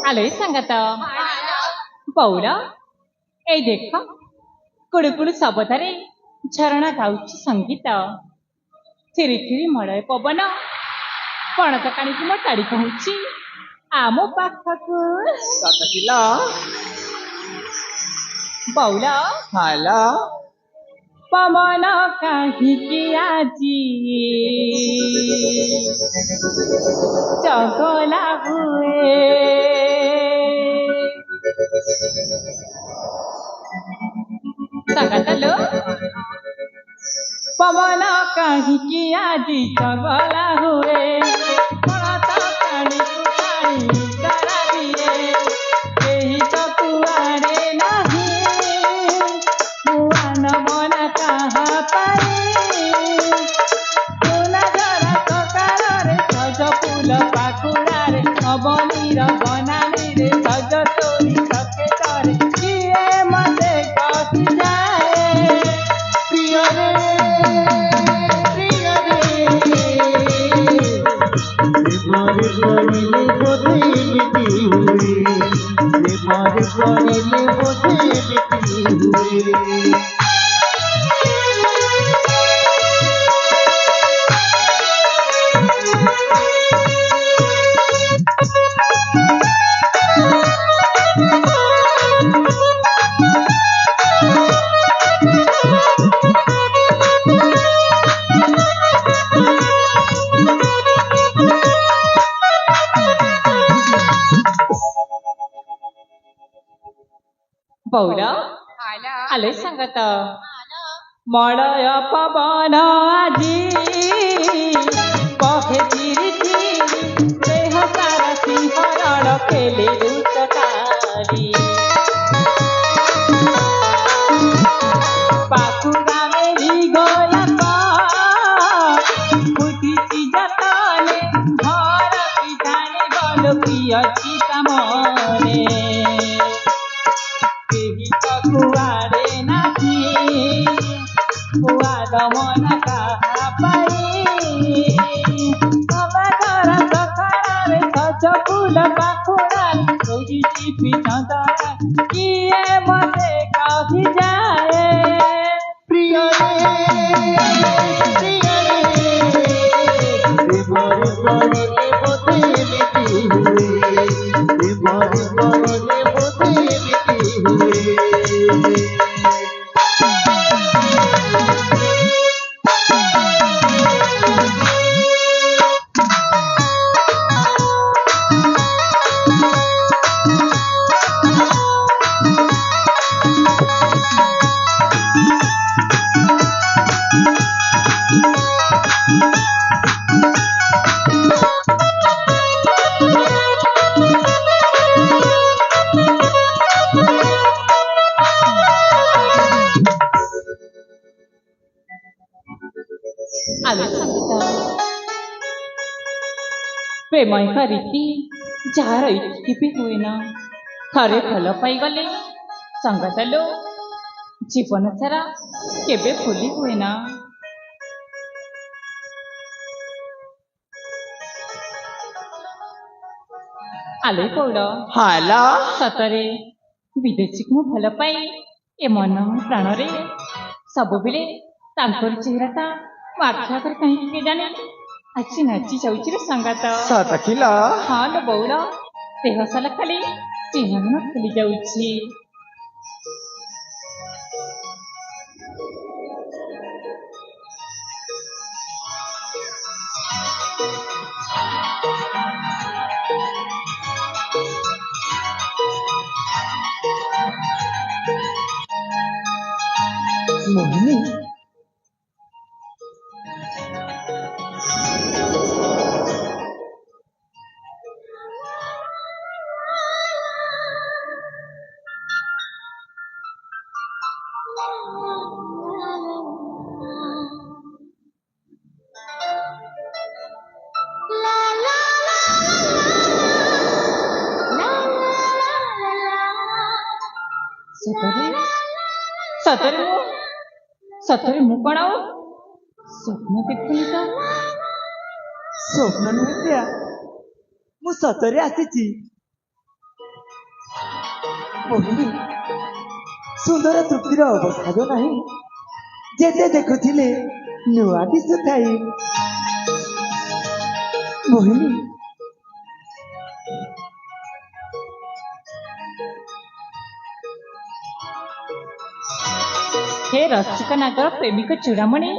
आलोय सांगत पौड ए देख कुड़ुकुड़ु शबदारे झरणा गाउची संगीत थिरी थिरी मड़य पवन पणत काणीकी मो टाड़ी कहूची आम पाखकु सतकिला बौल हालो पवन काहीकी आजी चगला हुए संगतलो पवन काहीकी आजी चगला हुए पणत काणीकु काणी करा दिए केही तो कुआरे नहीं मुआन मना कहा पाई सुना धरा सकाଳରେ सज फूल पाखुड़ारे अबनीर बनानीरे सज तोरी सकेतरे किए मते कही जाए प्रिय रे मारे पड़िले बोधे मिटी हुए मारे पड़िले बोधे मिटी हुए बौल आलोय सांगत मळय पवन आजी बहे चिरी चिरी देह सारा सिंहरण खेले लुचकारी पाखुड़ा मेरी गोलाप फुटिची जतने घर पिठाने गल पियची कामने कुआरे नहीं कुआद मना कहा पाई घर सखारे सज फूल पाखुड़ारे रोजी पिछा किए मते कही जाए प्रिय मारे पड़िले बोधे मिटी हुए मारे पड़िले बोधे मिटी हुए आलोय सांगत प्रेमयका रीति जार केबे हुए ना थरे भल पाई गले संगत लो जीवन सारा केबे भूली हुए ना आलोय पौड़ हालो सतरे विदेशी को भल पाई ए मन प्राण रे सबुबेले तांकर चेहराटा माथा कर कहीं के जाने अच्छी नाची जाऊची रे संगात सतकिला हाँ लो बौल देह साला खाली चिन्ह खुली जाऊची ମୋହିନୀ ସତରେ ସତରେ ମୁଁ ସତରେ ମୁଁ କଣ ଆଉ ସ୍ୱପ୍ନ ଦେଖୁନି ତ? ସ୍ୱପ୍ନ ନୁହେଁ ପ୍ରିୟା, ମୁଁ ସତରେ ଆସିଛି। ମୋହିନୀ ସୁନ୍ଦର ତୃପ୍ତିର ଅବସାଦ ନାହିଁ, ଯେତେ ଦେଖୁଥିଲେ ନୂଆ ଦିଶୁଥାଇ। ମୋହିନୀ ହେ ରସିକ ନାଗର ପ୍ରେମିକ ଚୂଡ଼ାମଣି,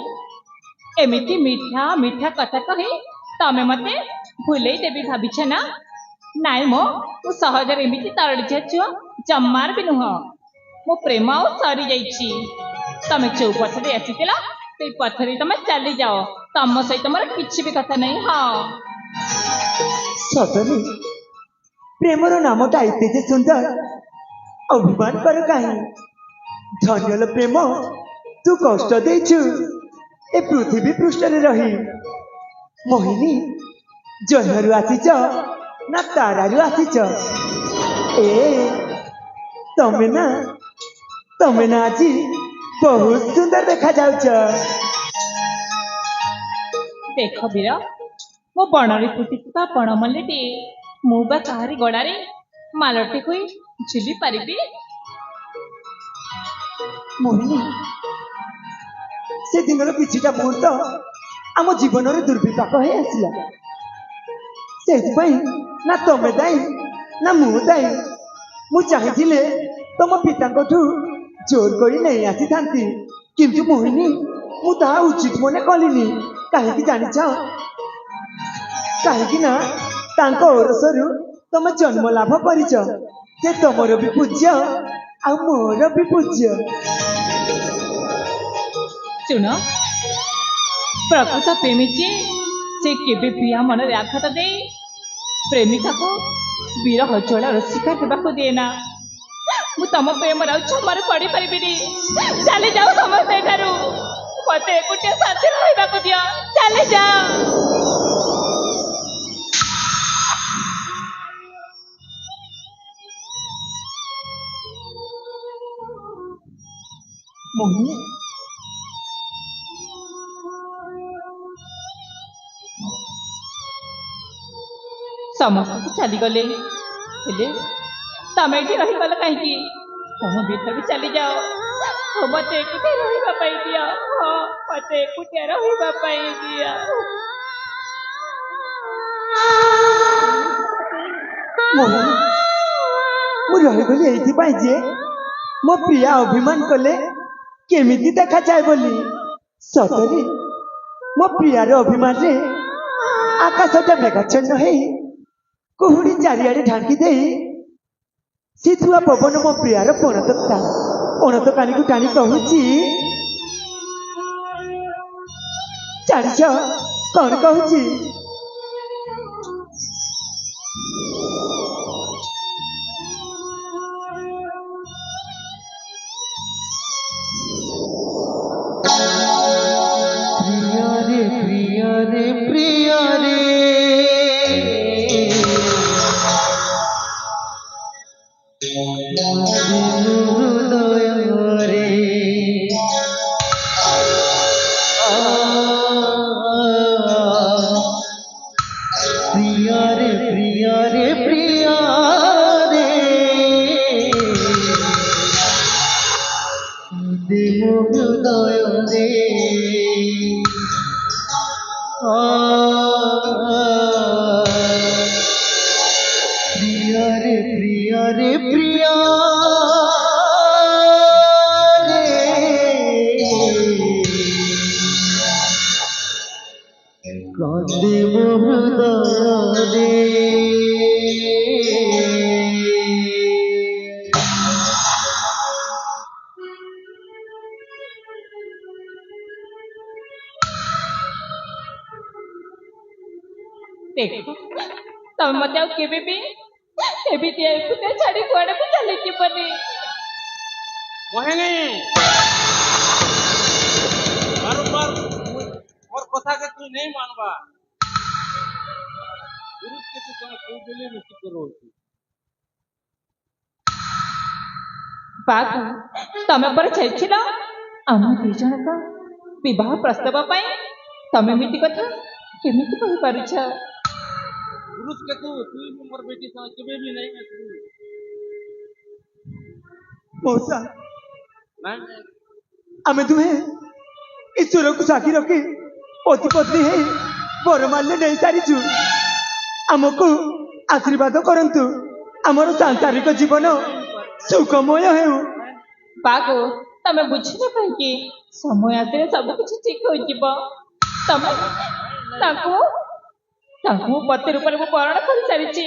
ଏମିତି ମିଠା ମିଠା କଥା କହି ତମେ ମତେ ଭୁଲେଇ ଦେବି ଭାବିଛ ନା? ନାଇଁ ମୋ, ମୁଁ ସହଜରେ ଏମିତି ତରଳିଯିବା ଛୁଆ ଜମାର ବି ନୁହଁ। ମୋ ପ୍ରେମ ଆଉ ସରିଯାଇଛି। ତମେ ଯୋଉ ପଥରେ ଆସିଥିଲ ସେଇ ପଥରେ ତମେ ଚାଲିଯାଅ। ତମ ସହିତ ମୋର କିଛି ବି କଥା ନାହିଁ। ହଁ, ସତରେ ପ୍ରେମର ନାମଟା ଏତେ ଯେ ସୁନ୍ଦର, ଅଭିମାନ କର କାହିଁ? ଧନ୍ୟଲ ପ୍ରେମ, ତୁ କଷ୍ଟ ଦେଇଛୁ ଏ ପୃଥିବୀ ପୃଷ୍ଠରେ ରହି। ମୋହିନୀ ଜହ୍ନରୁ ଆସିଛ ନା ତାରାରୁ ଆସିଛ? ଏ ତମେ ନା ଆଜି ବହୁତ ସୁନ୍ଦର ଦେଖାଯାଉଛ। ଦେଖ ବୀର, ମୋ ବଣରେ ଫୁଟିଥିବା ବଣମଲ୍ଲୀଟିଏ। ମୁଁ ବା କାହାରି ଗଳାରେ ମାଲଟି ହୋଇ ଝୁଲି ପାରିବି? ମୋହିନୀ ସେଦିନର କିଛିଟା ମୁହୂର୍ତ୍ତ ଆମ ଜୀବନରେ ଦୁର୍ବିପାକ ହେଇ ଆସିଲା। ସେଇଥିପାଇଁ ନା ତମେ ଦାୟୀ ନା ମୁଁ ଦାୟୀ। ମୁଁ ଚାହିଁଥିଲେ ତମ ପିତାଙ୍କଠୁ ଜୋର କରି ନେଇ ଆସିଥାନ୍ତି, କିନ୍ତୁ ମୋହିନୀ ମୁଁ ତାହା ଉଚିତ ମନେ କଲିନି। କାହିଁକି ଜାଣିଛ? କାହିଁକି ନା ତାଙ୍କ ଔରସରୁ ତମେ ଜନ୍ମ ଲାଭ କରିଛ। ସେ ତମର ବି ପୂଜ୍ୟ ଆଉ ମୋର ବି ପୂଜ୍ୟ। ଶୁଣ, ପ୍ରକୃତ ପ୍ରେମୀ ଯିଏ, ସେ କେବେ ପ୍ରିୟା ମନରେ ଆଘାତ ଦେଇ ପ୍ରେମିକାକୁ ବିରହ ଜ୍ୱାଳାର ଶିକାର ହେବାକୁ ଦିଏ ନା। ମୁଁ ତମ ପ୍ରେମରେ ଆଉ ଜମାରୁ ପଡ଼ିପାରିବିନି। ଚାଲି ଯାଉ ସମସ୍ତେ ଏଠାରୁ। ମତେ ଏକୁଟିଆ ଶାନ୍ତିରେ ରହିବାକୁ ଦିଅ। ଚାଲି ଯାଅ। ମୋହିନୀ ସମସ୍ତେ ଚାଲିଗଲେ, ହେଲେ ତମେ ଏଠି ରହିଗଲ କାହିଁକି? ତମ ଭିତରେ ଚାଲିଯାଅ। ମତେ ଏକୁଟିଆ ରହିବା ପାଇଁ ଦିଅ। ହଁ, ମତେ ଏକୁଟିଆ ରହିବା ପାଇଁ ଦିଅ। ମୋହିନୀ ମୁଁ ରହିଗଲି ଏଇଥିପାଇଁ ଯେ ମୋ ପ୍ରିୟା ଅଭିମାନ କଲେ କେମିତି ଦେଖାଯାଏ ବୋଲି। ସତରେ ମୋ ପ୍ରିୟାର ଅଭିମାନରେ ଆକାଶଟା ମେଘାଚ୍ଛନ୍ନ ହେଇ କୁହୁଡ଼ି ଚାରିଆଡେ ଢାଙ୍କି ଦେଇ ଶୀତୁଆ ପବନ ମୋ ପ୍ରିୟାର ପଣତ କାନିକୁ ଟାଣି କହୁଛି, ଜାଣିଛ କଣ କହୁଛି? ପ୍ରିୟରେ ପ୍ରିୟରେ ହୃଦୟରେ ପ୍ରିୟରେ ପ୍ରିୟରେ ପ୍ରିୟରେ ମୋ ହୃଦୟରେ ପ୍ରିୟରେ ପ୍ରିୟରେ ପ୍ରିୟରେ କାନ୍ଦେ ମୋ ହୃଦୟରେ। ଦେଖ ତମେ ମତେ ଆଉ କେବେ ବି ଏମିତି ଏକୁଟିଆ ଛାଡି କୁଆଡେ ବି ଚାଲିଯିବନି। मोहिनी बारंबार और कथा के तू नहीं मानवा गुरु के तू कौन कोई बेले मिस्टेक करो ବାଘ ତମେ ପରେ ଚାଲିଥିଲ ଆମ ଦି ଜଣଙ୍କ ବିବାହ ପ୍ରସ୍ତାବ ପାଇଁ ତମେ ଏମିତି କଥା କେମିତି କହିପାରୁଛ? गुरु के तू मोर बेटी संग केबे भी नहीं मिसरू मौसा नहीं आमे तुम्हें ईश्वर को साक्षी रखी पति पत्नी है बरमाल्य नहीं सारीचु आमको आशीर्वाद करंतु आमर सांसारिक जीवन सुखमय हेउ। ବାଘ ତମେ ବୁଝିବ କାହିଁକି? ସମୟ ଆସିଲେ ସବୁ କିଛି ଠିକ ହୋଇଯିବ। ତମେ ତାଙ୍କୁ ତାଙ୍କୁ ମୋ ପତି ରୂପରେ ମୁଁ ବରଣ କରିସାରିଛି।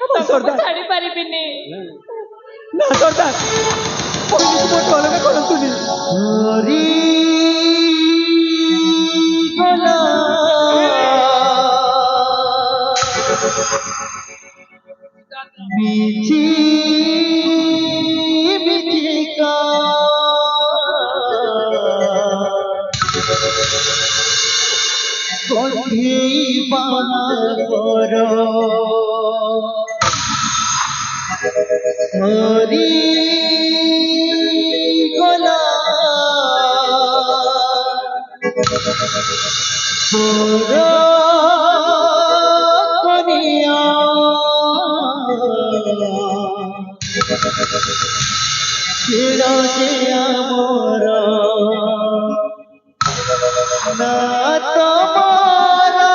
ତାଙ୍କୁ ସରଦାର। ଛାଡି ପାରିବିନି। ना सरदार मोहिनी को मोट अलग करंतुनी मीठी मीठी का कोठी बागरो हरी गोला गोरा कनिया चिरजे आमर ना तमरा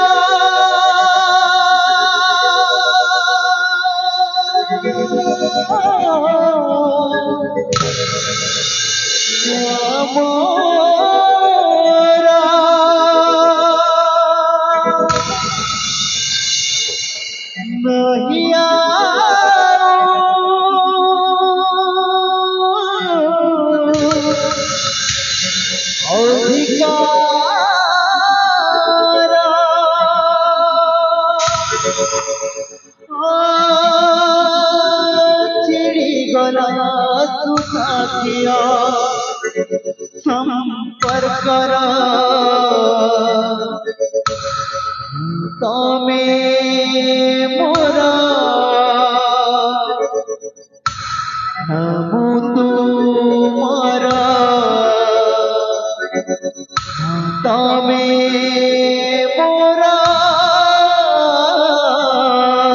चिड़ी गला सुखातिया संपर्क तमे मोरा हमू तुमारा तमे